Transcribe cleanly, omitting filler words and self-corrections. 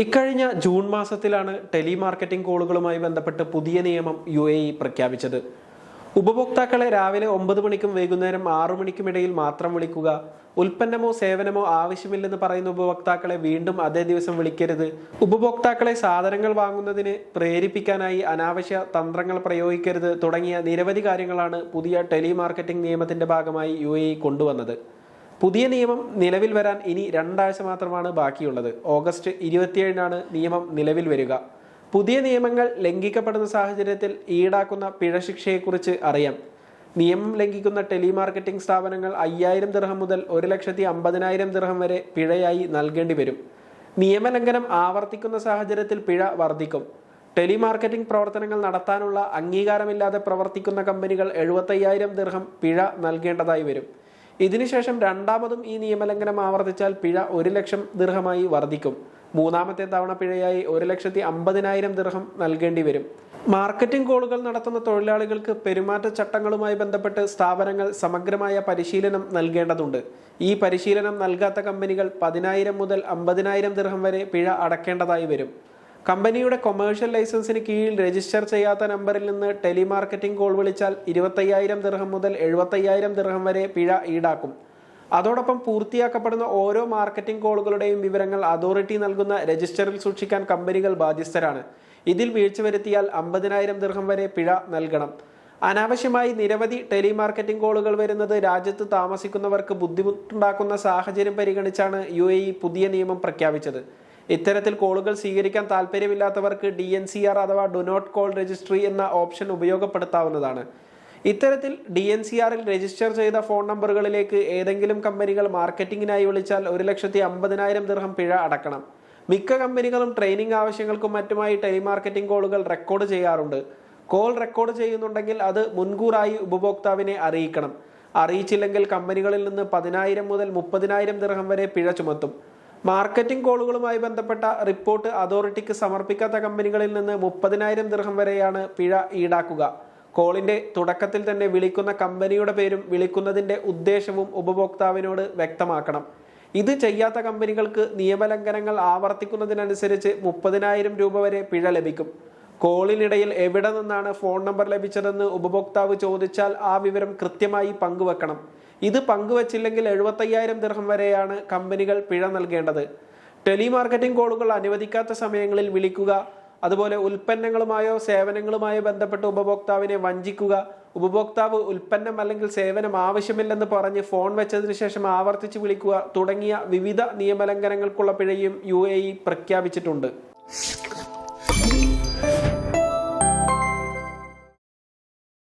ഇക്കഴിഞ്ഞ ജൂൺ മാസത്തിലാണ് ടെലിമാർക്കറ്റിംഗ് കോളുകളുമായി ബന്ധപ്പെട്ട് പുതിയ നിയമം UAE പ്രഖ്യാപിച്ചത്. ഉപഭോക്താക്കളെ രാവിലെ 9 മണിക്കും വൈകുന്നേരം 6 മണിക്കും ഇടയിൽ മാത്രം വിളിക്കുക, ഉൽപ്പന്നമോ സേവനമോ ആവശ്യമില്ലെന്ന് പറയുന്ന ഉപഭോക്താക്കളെ വീണ്ടും അതേ ദിവസം വിളിക്കരുത്, ഉപഭോക്താക്കളെ സാധനങ്ങൾ വാങ്ങുന്നതിന് പ്രേരിപ്പിക്കാനായി അനാവശ്യ തന്ത്രങ്ങൾ പ്രയോഗിക്കരുത് തുടങ്ങിയ നിരവധി കാര്യങ്ങളാണ് പുതിയ ടെലിമാർക്കറ്റിംഗ് നിയമത്തിന്റെ ഭാഗമായി UAE കൊണ്ടുവന്നത്. പുതിയ നിയമം നിലവിൽ വരാൻ ഇനി 2 ആഴ്ച മാത്രമാണ് ബാക്കിയുള്ളത്. ഓഗസ്റ്റ് 27-നാണ് നിയമം നിലവിൽ വരിക. പുതിയ നിയമങ്ങൾ ലംഘിക്കപ്പെടുന്ന സാഹചര്യത്തിൽ ഈടാക്കുന്ന പിഴശിക്ഷയെക്കുറിച്ച് അറിയാം. നിയമം ലംഘിക്കുന്ന ടെലിമാർക്കറ്റിംഗ് സ്ഥാപനങ്ങൾ 5000 ദിർഹം മുതൽ 1,50,000 ദിർഹം വരെ പിഴയായി നൽകേണ്ടി വരും. നിയമലംഘനം ആവർത്തിക്കുന്ന സാഹചര്യത്തിൽ പിഴ വർദ്ധിക്കും. ടെലിമാർക്കറ്റിംഗ് പ്രവർത്തനങ്ങൾ നടത്താനുള്ള അംഗീകാരമില്ലാതെ പ്രവർത്തിക്കുന്ന കമ്പനികൾ 75,000 ദിർഹം പിഴ നൽകേണ്ടതായി വരും. ഇതിനുശേഷം രണ്ടാമതും ഈ നിയമലംഘനം ആവർത്തിച്ചാൽ പിഴ 1,00,000 ദിർഹമായി വർദ്ധിക്കും. മൂന്നാമത്തെ തവണ പിഴയായി 1,50,000 ദിർഹം നൽകേണ്ടി വരും. മാർക്കറ്റിംഗ് കോളുകൾ നടത്തുന്ന തൊഴിലാളികൾക്ക് പെരുമാറ്റച്ചട്ടങ്ങളുമായി ബന്ധപ്പെട്ട് സ്ഥാപനങ്ങൾ സമഗ്രമായ പരിശീലനം നൽകേണ്ടതുണ്ട്. ഈ പരിശീലനം നൽകാത്ത കമ്പനികൾ 10,000 മുതൽ 50,000 ദിർഹം വരെ പിഴ അടക്കേണ്ടതായി വരും. കമ്പനിയുടെ കൊമേഴ്ഷ്യൽ ലൈസൻസിന് കീഴിൽ രജിസ്റ്റർ ചെയ്യാത്ത നമ്പറിൽ നിന്ന് ടെലിമാർക്കറ്റിംഗ് കോൾ വിളിച്ചാൽ 25,000 ദിർഹം മുതൽ 75,000 ദിർഹം വരെ പിഴ ഈടാക്കും. അതോടൊപ്പം പൂർത്തിയാക്കപ്പെടുന്ന ഓരോ മാർക്കറ്റിംഗ് കോളുകളുടെയും വിവരങ്ങൾ അതോറിറ്റി നൽകുന്ന രജിസ്റ്ററിൽ സൂക്ഷിക്കാൻ കമ്പനികൾ ബാധ്യസ്ഥരാണ്. ഇതിൽ വീഴ്ച വരുത്തിയാൽ 50,000 ദിർഹം വരെ പിഴ നൽകണം. അനാവശ്യമായി നിരവധി ടെലിമാർക്കറ്റിംഗ് കോളുകൾ വരുന്നത് രാജ്യത്ത് താമസിക്കുന്നവർക്ക് ബുദ്ധിമുട്ടുണ്ടാക്കുന്ന സാഹചര്യം പരിഗണിച്ചാണ് UAE പുതിയ നിയമം പ്രഖ്യാപിച്ചത്. ഇത്തരത്തിൽ കോളുകൾ സ്വീകരിക്കാൻ താല്പര്യമില്ലാത്തവർക്ക് DNCR അഥവാ ഡു നോട്ട് കോൾ രജിസ്ട്രി എന്ന ഓപ്ഷൻ ഉപയോഗപ്പെടുത്താവുന്നതാണ്. ഇത്തരത്തിൽ DNCRൽ രജിസ്റ്റർ ചെയ്ത ഫോൺ നമ്പറുകളിലേക്ക് ഏതെങ്കിലും കമ്പനികൾ മാർക്കറ്റിംഗിനായി വിളിച്ചാൽ 1,50,000 ദിർഹം പിഴ അടക്കണം. മിക്ക കമ്പനികളും ട്രെയിനിങ് ആവശ്യങ്ങൾക്കും മറ്റുമായി ടെലിമാർക്കറ്റിംഗ് കോളുകൾ റെക്കോർഡ് ചെയ്യാറുണ്ട്. കോൾ റെക്കോർഡ് ചെയ്യുന്നുണ്ടെങ്കിൽ അത് മുൻകൂറായി ഉപഭോക്താവിനെ അറിയിക്കണം. അറിയിച്ചില്ലെങ്കിൽ കമ്പനികളിൽ നിന്ന് 10,000 മുതൽ 30,000 ദിർഹം വരെ പിഴ ചുമത്തും. മാർക്കറ്റിംഗ് കോളുകളുമായി ബന്ധപ്പെട്ട റിപ്പോർട്ട് അതോറിറ്റിക്ക് സമർപ്പിക്കാത്ത കമ്പനികളിൽ നിന്ന് 30,000 ദിർഹം വരെയാണ് പിഴ ഈടാക്കുക. കോളിന്റെ തുടക്കത്തിൽ തന്നെ വിളിക്കുന്ന കമ്പനിയുടെ പേരും വിളിക്കുന്നതിന്റെ ഉദ്ദേശവും ഉപഭോക്താവിനോട് വ്യക്തമാക്കണം. ഇത് ചെയ്യാത്ത കമ്പനികൾക്ക് നിയമലംഘനങ്ങൾ ആവർത്തിക്കുന്നതിനനുസരിച്ച് 30,000 രൂപ വരെ പിഴ ലഭിക്കും. കോളിനിടയിൽ എവിടെ നിന്നാണ് ഫോൺ നമ്പർ ലഭിച്ചതെന്ന് ഉപഭോക്താവ് ചോദിച്ചാൽ ആ വിവരം കൃത്യമായി പങ്കുവെക്കണം. ഇത് പങ്കുവച്ചില്ലെങ്കിൽ 75,000 ദിർഹം വരെയാണ് കമ്പനികൾ പിഴ നൽകേണ്ടത്. ടെലിമാർക്കറ്റിംഗ് കോളുകൾ അനുവദിക്കാത്ത സമയങ്ങളിൽ വിളിക്കുക, അതുപോലെ ഉൽപ്പന്നങ്ങളുമായോ സേവനങ്ങളുമായോ ബന്ധപ്പെട്ട് ഉപഭോക്താവിനെ വഞ്ചിക്കുക, ഉപഭോക്താവ് ഉൽപ്പന്നം അല്ലെങ്കിൽ സേവനം ആവശ്യമില്ലെന്ന് പറഞ്ഞ് ഫോൺ വെച്ചതിന് ശേഷം ആവർത്തിച്ച് വിളിക്കുക തുടങ്ങിയ വിവിധ നിയമലംഘനങ്ങൾക്കുള്ള പിഴയും UAE പ്രഖ്യാപിച്ചിട്ടുണ്ട്.